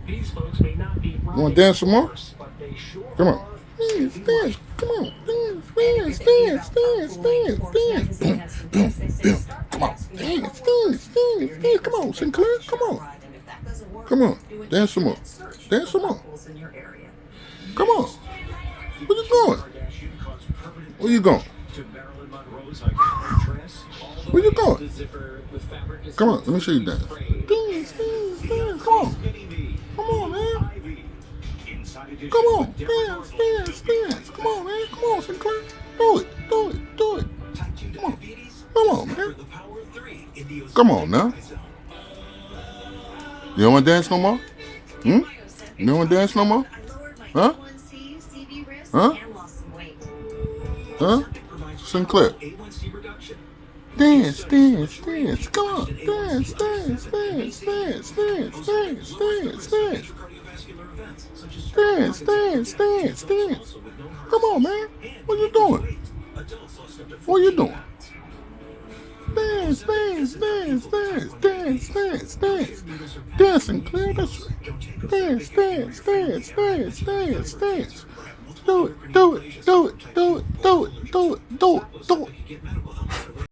These folks may not be You want to dance some more? but they sure Come on. are Dance, dance. Come on. And if you're Dance, thinking dance, about dance, carpooling, dance, Forbes dance, magazine dance. has some Boom, tips. They say boom. start by Come on. asking your Dance, coworkers dance, or dance, your dance. Come neighbors on, if they'd like Sinclair. to Come share a on. ride. And if that doesn't work, Come on. do an Dance some more. internet search Dance for some more. carpools in your area. Come on. Where you going? Where you going? Where you going? Come on. Let me see you dance. Dance, dance, dance. Come on. Come on, man. Come on. Dance, dance, dance. Come on, man. Come on, Sinclair. Do it. Do it. Do it. Come on. Come on, man. Come on now. You don't want to dance no more? Hmm? You don't want to dance no more? Huh? Huh? Huh? Sinclair. Dance, dance, dance. Come on. Dance, dance, dance, dance, dance, dance, dance, dance. Dance, dance, dance, dance. Come on, man. What you doing? What you doing? Dance, dance, dance, dance, dance, dance, dance. Dancing, clear. That's right. Dance, dance, dance, dance, dance, dance. Do it, do it, do it, do it, do it, do it, do it, do it.